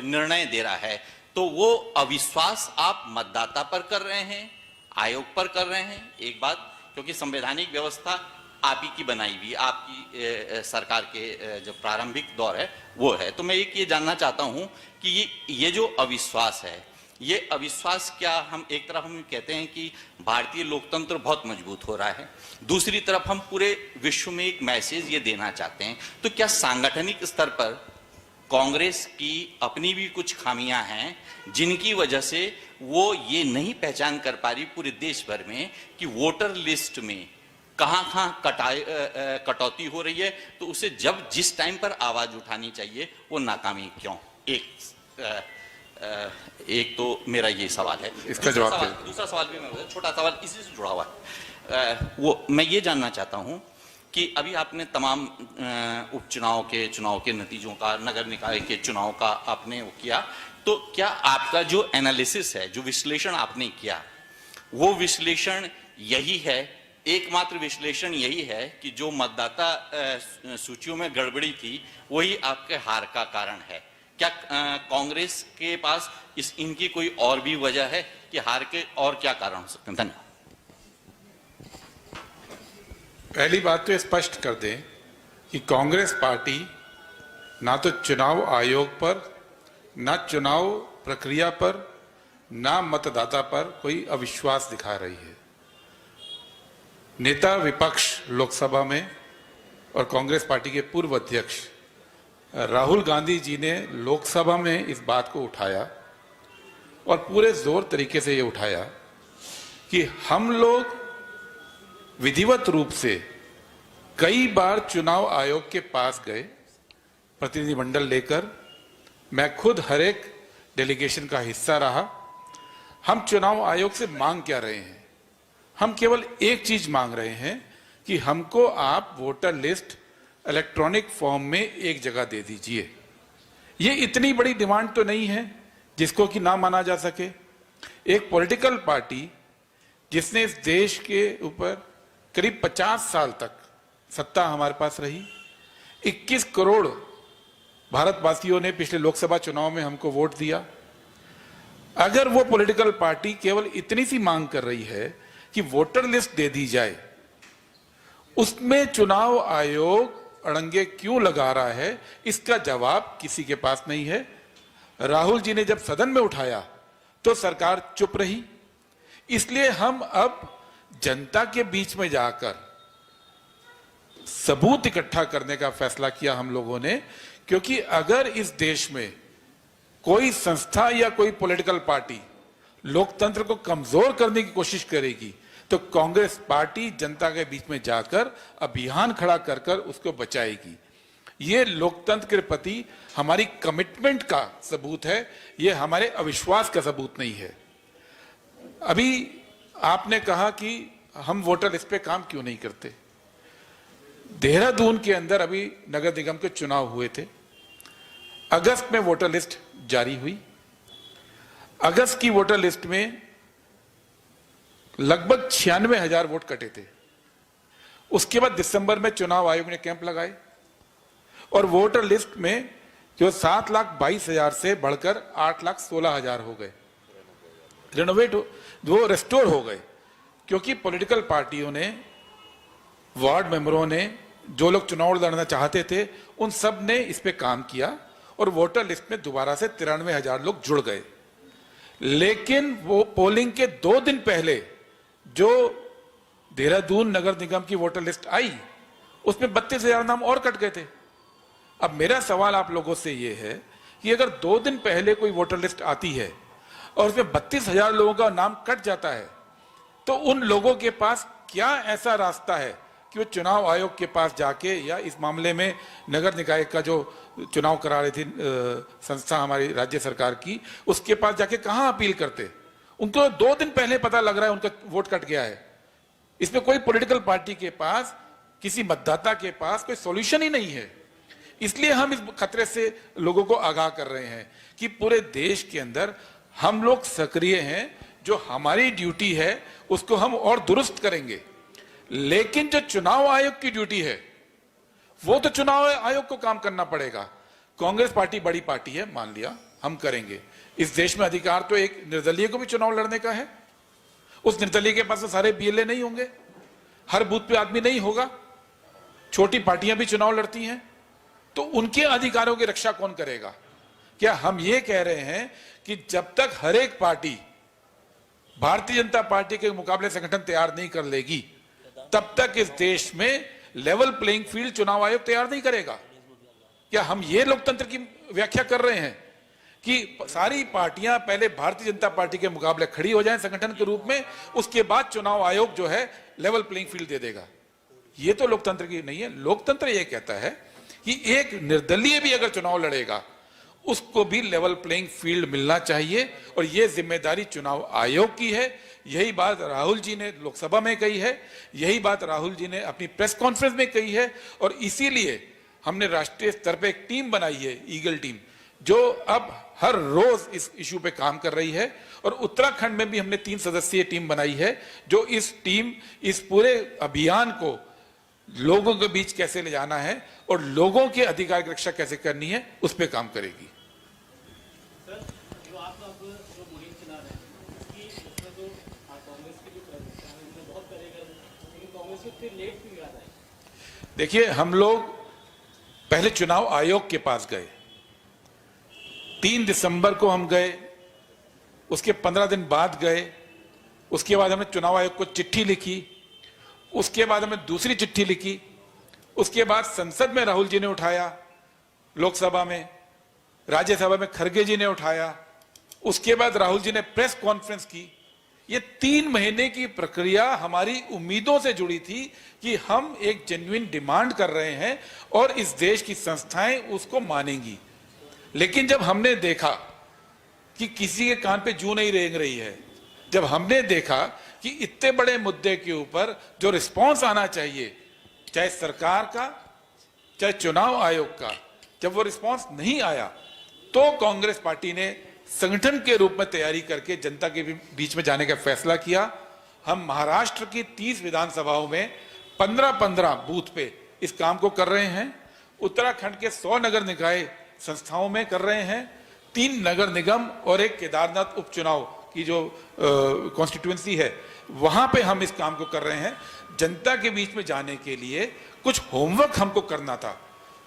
निर्णय दे रहा है, तो वो अविश्वास आप मतदाता पर कर रहे हैं, आयोग पर कर रहे हैं। एक बात, क्योंकि संवैधानिक व्यवस्था आप ही की बनाई हुई, आपकी सरकार के जो प्रारंभिक दौर है वो है। तो मैं ये जानना चाहता हूं कि ये जो अविश्वास है, ये अविश्वास क्या, हम एक तरफ हम कहते हैं कि भारतीय लोकतंत्र बहुत मजबूत हो रहा है, दूसरी तरफ हम पूरे विश्व में एक मैसेज ये देना चाहते हैं, तो क्या सांगठनिक स्तर पर कांग्रेस की अपनी भी कुछ खामियां हैं जिनकी वजह से वो ये नहीं पहचान कर पा रही पूरे देश भर में कि वोटर लिस्ट में कहां कटौती हो रही है, तो उसे जब जिस टाइम पर आवाज उठानी चाहिए वो नाकामी क्यों? एक तो मेरा ये सवाल है। इसका जवाब दूसरा सवाल भी मैं, छोटा सवाल इसी से जुड़ा हुआ है, वो मैं ये जानना चाहता हूं कि अभी आपने तमाम चुनाव के नतीजों का, नगर निकाय के चुनाव का आपने वो किया, तो क्या आपका जो एनालिसिस है, जो विश्लेषण आपने किया, वो विश्लेषण यही है, एकमात्र विश्लेषण यही है कि जो मतदाता सूचियों में गड़बड़ी थी वही आपके हार का कारण है? क्या कांग्रेस के पास इनकी कोई और भी वजह है कि हार के और क्या कारण हो सकते हैं? धन्यवाद। पहली बात तो स्पष्ट कर दें कि कांग्रेस पार्टी ना तो चुनाव आयोग पर, ना चुनाव प्रक्रिया पर, ना मतदाता पर कोई अविश्वास दिखा रही है। नेता विपक्ष लोकसभा में और कांग्रेस पार्टी के पूर्व अध्यक्ष राहुल गांधी जी ने लोकसभा में इस बात को उठाया और पूरे जोर तरीके से ये उठाया कि हम लोग विधिवत रूप से कई बार चुनाव आयोग के पास गए प्रतिनिधिमंडल लेकर। मैं खुद हर एक डेलीगेशन का हिस्सा रहा। हम चुनाव आयोग से मांग क्या रहे हैं? हम केवल एक चीज मांग रहे हैं कि हमको आप वोटर लिस्ट इलेक्ट्रॉनिक फॉर्म में एक जगह दे दीजिए। ये इतनी बड़ी डिमांड तो नहीं है जिसको कि ना माना जा सके। एक पॉलिटिकल पार्टी जिसने इस देश के ऊपर करीब 50 साल तक सत्ता हमारे पास रही, 21 करोड़ भारतवासियों ने पिछले लोकसभा चुनाव में हमको वोट दिया। अगर वो पॉलिटिकल पार्टी केवल इतनी सी मांग कर रही है कि वोटर लिस्ट दे दी जाए, उसमें चुनाव आयोग अड़ंगे क्यों लगा रहा है, इसका जवाब किसी के पास नहीं है। राहुल जी ने जब सदन में उठाया तो सरकार चुप रही। इसलिए हम अब जनता के बीच में जाकर सबूत इकट्ठा करने का फैसला किया हम लोगों ने, क्योंकि अगर इस देश में कोई संस्था या कोई पॉलिटिकल पार्टी लोकतंत्र को कमजोर करने की कोशिश करेगी तो कांग्रेस पार्टी जनता के बीच में जाकर अभियान खड़ा कर कर उसको बचाएगी। ये लोकतंत्र के प्रति हमारी कमिटमेंट का सबूत है, ये हमारे अविश्वास का सबूत नहीं है। अभी आपने कहा कि हम वोटर लिस्ट पे काम क्यों नहीं करते। देहरादून के अंदर अभी नगर निगम के चुनाव हुए थे। अगस्त में वोटर लिस्ट जारी हुई। अगस्त की वोटर लिस्ट में लगभग 96,000 वोट कटे थे। उसके बाद दिसंबर में चुनाव आयोग ने कैंप लगाए और वोटर लिस्ट में जो 7,22,000 से बढ़कर 8,16,000 हो गए, रिनोवेट वो रेस्टोर हो गए, क्योंकि पॉलिटिकल पार्टियों ने, वार्ड मेंबरों ने, जो लोग चुनाव लड़ना चाहते थे, उन सब ने इस पे काम किया और वोटर लिस्ट में दोबारा से 93,000 लोग जुड़ गए। लेकिन वो पोलिंग के 2 दिन पहले जो देहरादून नगर निगम की वोटर लिस्ट आई, उसमें 32,000 नाम और कट गए थे। अब मेरा सवाल आप लोगों से ये है कि अगर 2 दिन पहले कोई वोटर लिस्ट आती है और उसमें 32,000 लोगों का नाम कट जाता है, तो उन लोगों के पास क्या ऐसा रास्ता है कि वो चुनाव आयोग के पास जाके, या इस मामले में नगर निकाय का जो चुनाव करा रही थी संस्था हमारी राज्य सरकार की, उसके पास जाके कहां अपील करते? उनको 2 दिन पहले पता लग रहा है उनका वोट कट गया है। इसमें कोई पॉलिटिकल पार्टी के पास, किसी मतदाता के पास कोई सॉल्यूशन ही नहीं है। इसलिए हम इस खतरे से लोगों को आगाह कर रहे हैं कि पूरे देश के अंदर हम लोग सक्रिय हैं। जो हमारी ड्यूटी है उसको हम और दुरुस्त करेंगे, लेकिन जो चुनाव आयोग की ड्यूटी है वो तो चुनाव आयोग को काम करना पड़ेगा। कांग्रेस पार्टी बड़ी पार्टी है, मान लिया, हम करेंगे। इस देश में अधिकार तो एक निर्दलीय को भी चुनाव लड़ने का है। उस निर्दलीय के पास तो सारे बीएलए नहीं होंगे, हर बूथ पे आदमी नहीं होगा, छोटी पार्टियां भी चुनाव लड़ती हैं, तो उनके अधिकारों की रक्षा कौन करेगा? क्या हम ये कह रहे हैं कि जब तक हर एक पार्टी भारतीय जनता पार्टी के मुकाबले संगठन तैयार नहीं कर लेगी, तब तक इस देश में लेवल प्लेइंग फील्ड चुनाव आयोग तैयार नहीं करेगा? क्या हम ये लोकतंत्र की व्याख्या कर रहे हैं कि सारी पार्टियां पहले भारतीय जनता पार्टी के मुकाबले खड़ी हो जाएं संगठन के रूप में, उसके बाद चुनाव आयोग जो है लेवल प्लेइंग फील्ड दे देगा? ये तो लोकतंत्र की नहीं है। लोकतंत्र ये कहता है कि एक निर्दलीय भी अगर चुनाव लड़ेगा उसको भी लेवल प्लेइंग फील्ड मिलना चाहिए, और ये जिम्मेदारी चुनाव आयोग की है। यही बात राहुल जी ने लोकसभा में कही है, यही बात राहुल जी ने अपनी प्रेस कॉन्फ्रेंस में कही है, और इसीलिए हमने राष्ट्रीय स्तर पे एक टीम बनाई है, ईगल टीम, जो अब हर रोज इस इशू पे काम कर रही है। और उत्तराखंड में भी हमने 3 सदस्यीय टीम बनाई है, जो इस टीम इस पूरे अभियान को लोगों के बीच कैसे ले जाना है और लोगों के अधिकार की रक्षा कैसे करनी है, उस पर काम करेगी। देखिए, हम लोग पहले चुनाव आयोग के पास गए, 3 दिसंबर को हम गए, उसके 15 दिन बाद गए, उसके बाद हमने चुनाव आयोग को चिट्ठी लिखी, उसके बाद हमने दूसरी चिट्ठी लिखी, उसके बाद संसद में राहुल जी ने उठाया, लोकसभा में, राज्यसभा में खड़गे जी ने उठाया, उसके बाद राहुल जी ने प्रेस कॉन्फ्रेंस की। ये 3 महीने की प्रक्रिया हमारी उम्मीदों से जुड़ी थी कि हम एक जेन्युइन डिमांड कर रहे हैं और इस देश की संस्थाएं उसको मानेंगी। लेकिन जब हमने देखा कि किसी के कान पे जूं नहीं रेंग रही है, जब हमने देखा कि इतने बड़े मुद्दे के ऊपर जो रिस्पॉन्स आना चाहिए, चाहे सरकार का चाहे चुनाव आयोग का, जब वो रिस्पॉन्स नहीं आया, तो कांग्रेस पार्टी ने संगठन के रूप में तैयारी करके जनता के बीच में जाने का फैसला किया। हम महाराष्ट्र की 30 विधानसभाओं में 15-15 बूथ पे इस काम को कर रहे हैं। उत्तराखंड के 100 नगर निकाय संस्थाओं में कर रहे हैं। 3 नगर निगम और एक केदारनाथ उपचुनाव की जो कॉन्स्टिट्यूएंसी है, वहां पे हम इस काम को कर रहे हैं। जनता के बीच में जाने के लिए कुछ होमवर्क हमको करना था।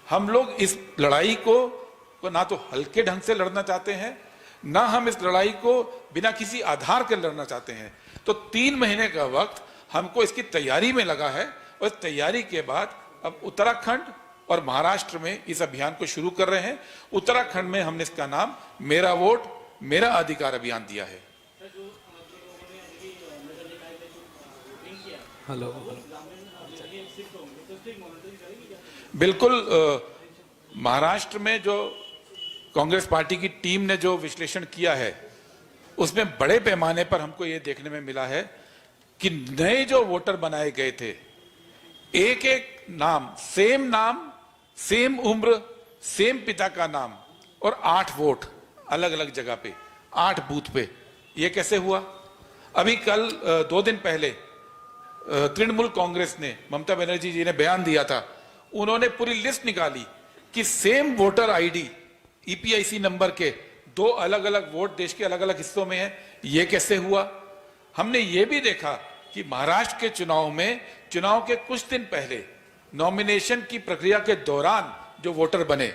हम लोग इस लड़ाई को ना तो हल्के ढंग से लड़ना चाहते हैं, ना हम इस लड़ाई को बिना किसी आधार के लड़ना चाहते हैं। तो 3 महीने का वक्त हमको इसकी तैयारी में लगा है और इस तैयारी के बाद अब उत्तराखंड और महाराष्ट्र में इस अभियान को शुरू कर रहे हैं। उत्तराखंड में हमने इसका नाम मेरा वोट मेरा अधिकार अभियान दिया है। बिल्कुल, महाराष्ट्र में जो कांग्रेस पार्टी की टीम ने जो विश्लेषण किया है, उसमें बड़े पैमाने पर हमको ये देखने में मिला है कि नए जो वोटर बनाए गए थे, एक एक नाम, सेम उम्र, सेम पिता का नाम और 8 वोट अलग अलग जगह पे, 8 बूथ पे। ये कैसे हुआ? अभी कल 2 दिन पहले तृणमूल कांग्रेस ने, ममता बनर्जी जी ने बयान दिया था, उन्होंने पूरी लिस्ट निकाली कि same voter ID EPIC number के 2 अलग अलग वोट देश के अलग अलग हिस्सों में है। ये कैसे हुआ? हमने ये भी देखा कि महाराष्ट्र के चुनाव के कुछ दिन पहले नॉमिनेशन की प्रक्रिया के दौरान जो वोटर बने,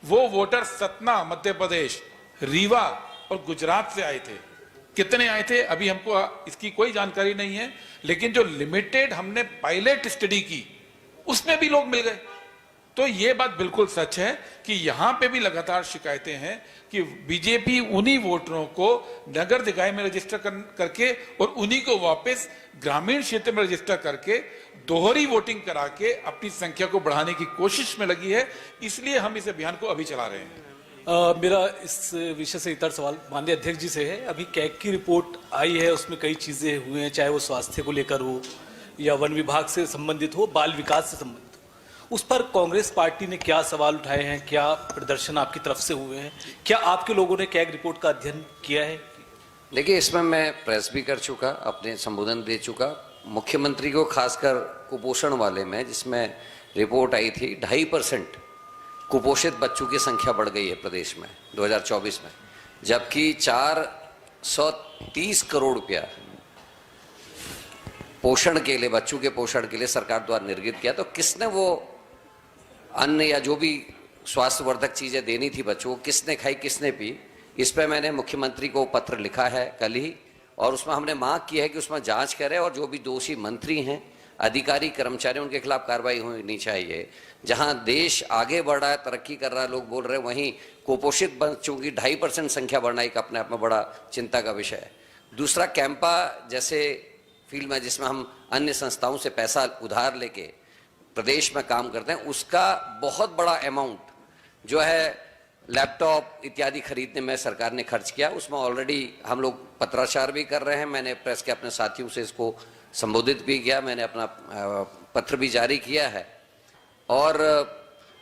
वो वोटर सतना मध्य प्रदेश, रीवा और गुजरात से आए थे। कितने आए थे अभी हमको इसकी कोई जानकारी नहीं है, लेकिन जो लिमिटेड हमने पायलट स्टडी की उसमें भी लोग मिल गए। तो ये बात बिल्कुल सच है कि यहां पे भी लगातार शिकायतें हैं कि बीजेपी उन्हीं वोटरों को नगर निकाय में रजिस्टर करके और उन्हीं को वापस ग्रामीण क्षेत्र में रजिस्टर करके दोहरी वोटिंग करा के अपनी संख्या को बढ़ाने की कोशिश में लगी है। इसलिए हम इस अभियान को अभी चला रहे हैं। मेरा इस विषय से इतर सवाल माननीय अध्यक्ष जी से है। अभी कैग की रिपोर्ट आई है, उसमें कई चीजें हुई हैं, चाहे वो स्वास्थ्य को लेकर हो या वन विभाग से संबंधित हो, बाल विकास से संबंधित हो। उस पर कांग्रेस पार्टी ने क्या सवाल उठाए हैं? क्या प्रदर्शन आपकी तरफ से हुए हैं? क्या आपके लोगों ने कैग रिपोर्ट का अध्ययन किया है? देखिए, इसमें मैं प्रेस भी कर चुका, अपने संबोधन दे चुका। मुख्यमंत्री को खासकर कुपोषण वाले में, जिसमें रिपोर्ट आई थी 2.5% कुपोषित बच्चों की संख्या बढ़ गई है प्रदेश में 2024 में, जबकि 430 करोड़ रुपया पोषण के लिए, बच्चों के पोषण के लिए सरकार द्वारा निर्गत किया। तो किसने वो अन्न या जो भी स्वास्थ्यवर्धक चीजें देनी थी बच्चों को, किसने खाई, किसने पी? इस पर मैंने मुख्यमंत्री को पत्र लिखा है कल ही, और उसमें हमने मांग की है कि उसमें जांच करें और जो भी दोषी मंत्री हैं, अधिकारी, कर्मचारी, उनके खिलाफ कार्रवाई होनी चाहिए। जहां देश आगे बढ़ रहा है, तरक्की कर रहा है, लोग बोल रहे हैं, वहीं कुपोषित बच्चों की 2.5% संख्या बढ़ना एक अपने आप में बड़ा चिंता का विषय है। दूसरा, कैंपा जैसे फील्ड में जिसमें हम अन्य संस्थाओं से पैसा उधार लेके प्रदेश में काम करते हैं, उसका बहुत बड़ा अमाउंट जो है लैपटॉप इत्यादि खरीदने में सरकार ने खर्च किया। उसमें ऑलरेडी हम लोग पत्राचार भी कर रहे हैं। मैंने प्रेस के अपने साथियों से इसको संबोधित भी किया, मैंने अपना पत्र भी जारी किया है, और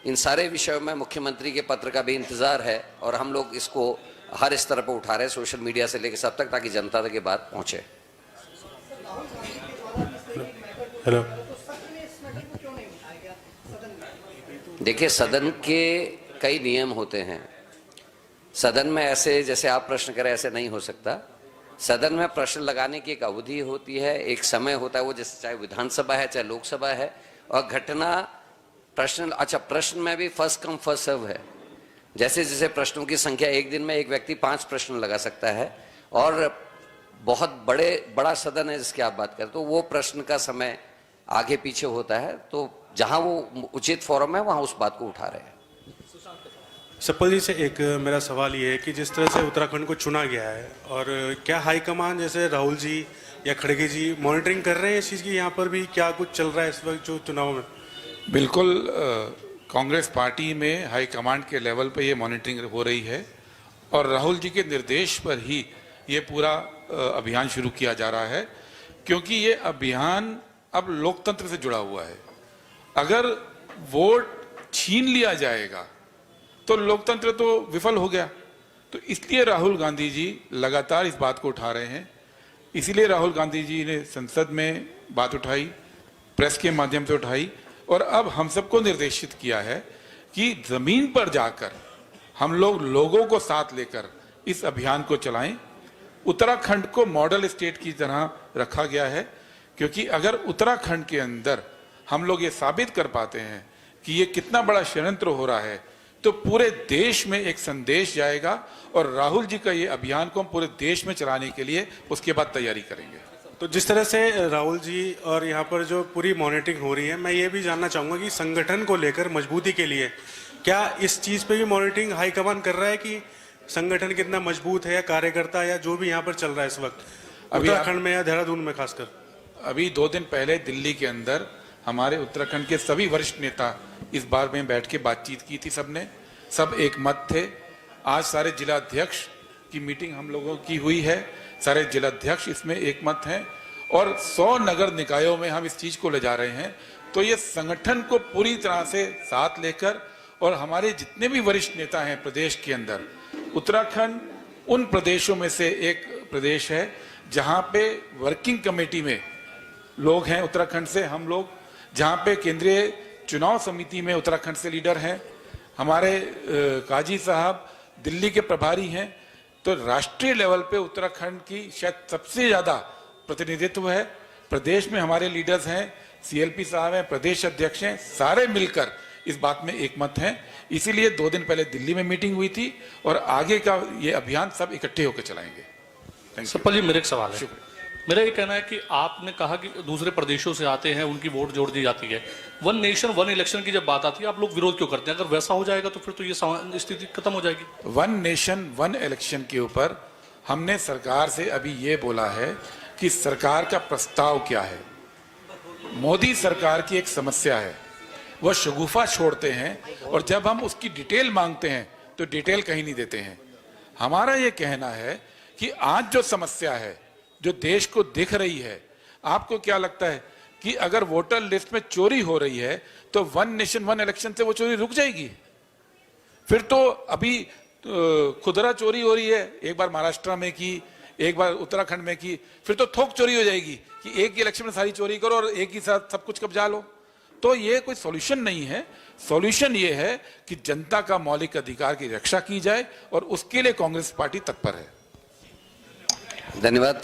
इन सारे विषयों में मुख्यमंत्री के पत्र का भी इंतजार है, और हम लोग इसको हर स्तर पर उठा रहे हैं, सोशल मीडिया से लेकर सब तक, ताकि जनता तक ये बात पहुंचे। हेलो, देखिए, सदन के कई नियम होते हैं। सदन में ऐसे जैसे आप प्रश्न करें ऐसे नहीं हो सकता। सदन में प्रश्न लगाने की एक अवधि होती है, एक समय होता है, वो जैसे चाहे विधानसभा है चाहे लोकसभा है, और घटना प्रश्न, अच्छा, प्रश्न में भी फर्स्ट कम फर्स्ट सर्व है। जैसे जैसे प्रश्नों की संख्या, एक दिन में एक व्यक्ति 5 प्रश्न लगा सकता है, और बहुत बड़ा सदन है जिसकी आप बात करें, तो वो प्रश्न का समय आगे पीछे होता है। तो जहां वो उचित फोरम है वहां उस बात को उठा रहे हैं। सप्पल जी से एक मेरा सवाल ये है कि जिस तरह से उत्तराखंड को चुना गया है और क्या हाईकमान जैसे राहुल जी या खड़गे जी मॉनिटरिंग कर रहे हैं इस चीज़ की, यहाँ पर भी क्या कुछ चल रहा है इस वक्त जो चुनाव में? बिल्कुल कांग्रेस पार्टी में हाईकमांड के लेवल पे ये मॉनिटरिंग हो रही है और राहुल जी के निर्देश पर ही ये पूरा अभियान शुरू किया जा रहा है, क्योंकि ये अभियान अब लोकतंत्र से जुड़ा हुआ है। अगर वोट छीन लिया जाएगा तो लोकतंत्र तो विफल हो गया। तो इसलिए राहुल गांधी जी लगातार इस बात को उठा रहे हैं। इसीलिए राहुल गांधी जी ने संसद में बात उठाई, प्रेस के माध्यम से उठाई और अब हम सबको निर्देशित किया है कि जमीन पर जाकर हम लोग लोगों को साथ लेकर इस अभियान को चलाएं। उत्तराखंड को मॉडल स्टेट की तरह रखा गया है, क्योंकि अगर उत्तराखंड के अंदर हम लोग ये साबित कर पाते हैं कि ये कितना बड़ा षड्यंत्र हो रहा है तो पूरे देश में एक संदेश जाएगा और राहुल जी का ये अभियान को हम पूरे देश में चलाने के लिए उसके बाद तैयारी करेंगे। तो जिस तरह से राहुल जी और यहाँ पर जो पूरी मॉनिटरिंग हो रही है, मैं ये भी जानना चाहूँगा कि संगठन को लेकर मजबूती के लिए क्या इस चीज़ पे भी मॉनिटरिंग हाईकमान कर रहा है कि संगठन कितना मजबूत है या कार्यकर्ता या जो भी यहाँ पर चल रहा है इस वक्त उत्तराखंड में या देहरादून में खासकर? अभी 2 दिन पहले दिल्ली के अंदर हमारे उत्तराखंड के सभी वरिष्ठ नेता इस बार में बैठ के बातचीत की थी, सबने सब एक मत थे। आज सारे जिलाध्यक्ष की मीटिंग हम लोगों की हुई है, सारे जिलाध्यक्ष इसमें एक मत हैं और 100 नगर निकायों में हम इस चीज को ले जा रहे हैं। तो ये संगठन को पूरी तरह से साथ लेकर और हमारे जितने भी वरिष्ठ नेता हैं प्रदेश के अंदर, उत्तराखंड उन प्रदेशों में से एक प्रदेश है जहां पे वर्किंग कमेटी में लोग हैं उत्तराखंड से, हम लोग जहां पे केंद्रीय चुनाव समिति में उत्तराखंड से लीडर हैं, हमारे काजी साहब दिल्ली के प्रभारी हैं। तो राष्ट्रीय लेवल पे उत्तराखंड की शायद सबसे ज्यादा प्रतिनिधित्व है। प्रदेश में हमारे लीडर्स हैं, सीएलपी साहब हैं, प्रदेश अध्यक्ष हैं, सारे मिलकर इस बात में एक मत हैं। इसीलिए 2 दिन पहले दिल्ली में मीटिंग हुई थी और आगे का ये अभियान सब इकट्ठे होकर चलाएंगे। सप्पल जी, मेरा एक सवाल है। मेरा ये कहना है कि आपने कहा कि दूसरे प्रदेशों से आते हैं, उनकी वोट जोड़ दी जाती है। 1 नेशन 1 इलेक्शन की जब बात आती है, आप लोग विरोध क्यों करते हैं? अगर वैसा हो जाएगा तो फिर तो ये स्थिति खत्म हो जाएगी। 1 नेशन 1 इलेक्शन के ऊपर हमने सरकार से अभी ये बोला है कि सरकार का प्रस्ताव क्या है। मोदी सरकार की एक समस्या है, वह शगुफा छोड़ते हैं और जब हम उसकी डिटेल मांगते हैं तो डिटेल कहीं नहीं देते हैं। हमारा ये कहना है कि आज जो समस्या है जो देश को दिख रही है, आपको क्या लगता है कि अगर वोटर लिस्ट में चोरी हो रही है तो 1 नेशन 1 इलेक्शन से वो चोरी रुक जाएगी? फिर तो अभी खुदरा चोरी हो रही है, एक बार महाराष्ट्र में की, एक बार उत्तराखंड में की, फिर तो थोक चोरी हो जाएगी कि एक ही इलेक्शन में सारी चोरी करो और एक ही साथ सब कुछ कब्जा लो। तो ये कोई सॉल्यूशन नहीं है। सॉल्यूशन ये है कि जनता का मौलिक अधिकार की रक्षा की जाए और उसके लिए कांग्रेस पार्टी तत्पर है। धन्यवाद।